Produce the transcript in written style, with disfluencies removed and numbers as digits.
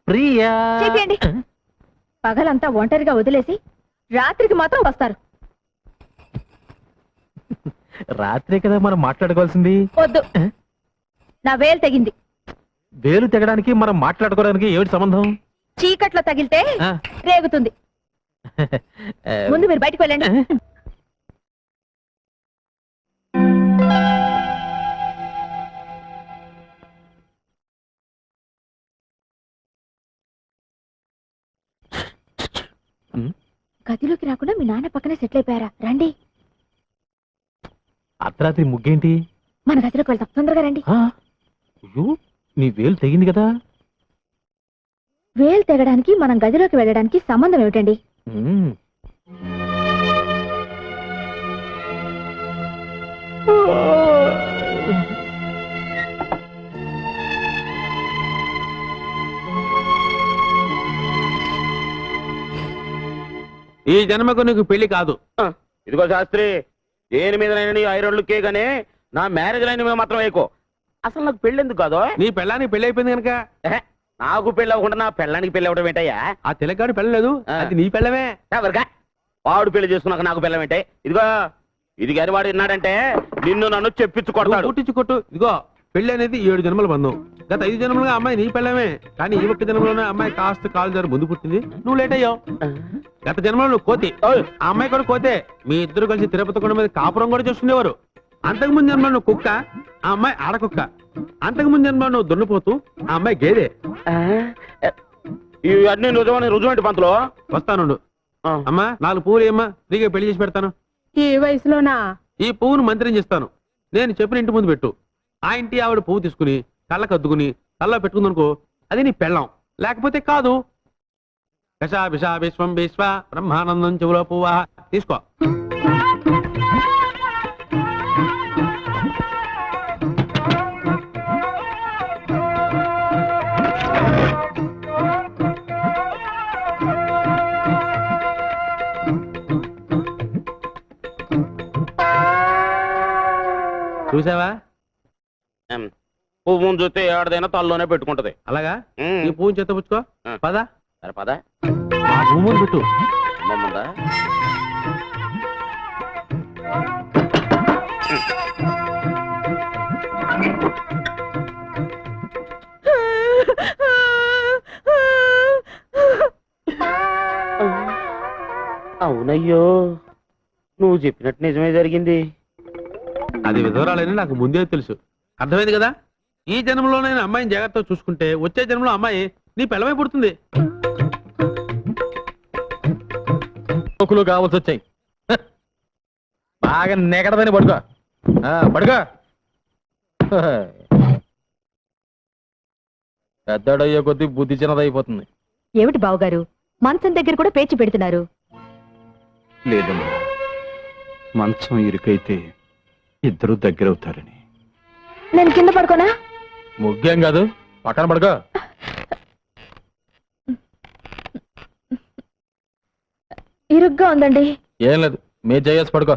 ప్రియా చెప్పండి. పగలంతా ఒంటరిగా వదిలేసి రాత్రికి మాత్రం వస్తారు. రాత్రే కదా మనం మాట్లాడుకోవాల్సింది. వద్దు, నా వేలు తెగింది. వేలు తెగడానికి మనం మాట్లాడుకోవడానికి ఏమిటి సంబంధం? చీకట్లో తగిలితే రేగుతుంది. ముందు మీరు బయటకు వెళ్ళండి. గదిలోకి రాకుండా మీ నాన్న పక్కనే సెటిల్ అయిపోయారా? రండి. అర్ధరాత్రి ముగ్గేంటి? మన గదిలోకి వెళ్తాం, తొందరగా రండి. అయ్యో, నీ వేలు తెగింది కదా. వేలు తెగడానికి మనం గదిలోకి వెళ్ళడానికి సంబంధం ఏమిటండి? ఈ జన్మకు నీకు పెళ్లి కాదు. ఇదిగో శాస్త్రి, దేని మీద నీ ఐరన్లు కేగానే నా మ్యారేజ్ లైన్ మీద మాత్రం వేయకో. అసలు నాకు పెళ్లి ఎందుకు కాదు? నీ పెళ్ళానికి పెళ్లి అయిపోయింది కనుక. నాకు పెళ్లి అవ్వకుండా నా పెళ్ళానికి పెళ్లి అవ్వడం ఏంటయ్యా? ఆ తెలగాడు పెళ్ళలేదు, అది నీ పెళ్ళమే. ఎవరిగా వాడు పెళ్లి చేసుకున్నాక నాకు పెళ్ళం ఏంటే? ఇదిగో ఇది గారి వాడు విన్నాడంటే నిన్ను నన్ను చెప్పించుకొడతాడు. కొట్టించుకొట్టు. ఇదిగో పెళ్లి అనేది 7 జన్మల బంధం. గత 5 జన్మలుగా అమ్మాయి నీ పెళ్ళమే. కానీ ఈ ఒక్క జన్మలోనే అమ్మాయి కాస్త కాలు జారి ముందు పుట్టింది, నువ్వు లేట్ అయ్యావు. గత జన్మలో నువ్వు కోతి, ఆ అమ్మాయి కూడా కోతే. మీ ఇద్దరు కలిసి తిరుపతి కొండ మీద కాపురం కూడా చేస్తుండేవారు. అంతకుముందు జన్మలో నువ్వు కుక్క, ఆ అమ్మాయి ఆడకుక్క. అంతకుముందు జన్మలో నువ్వు దున్నపోతూ, ఆ అమ్మాయి గేదె. ఇవన్నీ నిజమని రుజువేంటి పంతులు? వస్తానుండు. అమ్మా 4 పువ్వులు ఏమ్మా, ఫ్రీగా పెళ్లి చేసి పెడతాను. ఈ వయసులోనా? ఈ పువ్వును మంత్రించేస్తాను. నేను చెప్పిన ఇంటి ముందు పెట్టు. ఆ ఇంటి ఆవిడ పువ్వు తీసుకుని కళ్ళకు అద్దుకుని కళ్ళలో పెట్టుకుందనుకో, అది నీ పెళ్ళం. లేకపోతే కాదు. కషా విషా విశ్వం విశ్వ బ్రహ్మానందం చెవులో పువ్వా. తీసుకో. చూసావా? పువ్వు చూస్తే ఏడదైనా తల్లోనే పెట్టుకుంటది. అలాగా? ఈ పువ్వుని చేత పుచ్చుకో. పద. సరే పద. ఆ పువ్వుని పెట్టు. అమ్మమ్మందా? అవునయ్యో, నువ్వు చెప్పినట్టు నిజమే జరిగింది. అది విధవరాలని నాకు ముందే తెలుసు. అర్థమైంది కదా? ఈ జన్మలో నేను అమ్మాయిని జాగ్రత్తగా చూసుకుంటే వచ్చే జన్మలో అమ్మాయి నీ పిల్లమై పుడుతుంది. కావాల్సి వచ్చాయి. బాగా నెగడదని పడుకో. పడుకో. పెద్దడయ్యే కొద్దీ బుద్ధి చిన్నదైపోతుంది. ఏమిటి బావగారు, మంచం దగ్గర కూడా పేచి పెడుతున్నారు? లేదమ్మా, మంచం ఇరుకైతే ఇద్దరు దగ్గరవుతారని. నేను కింద పడుకోనా? ముగ్గేం కాదు, పక్కన పడుకో. ఇరుగ్గా ఉందండి. ఏం లేదు, మీరు చేసి పడుకో.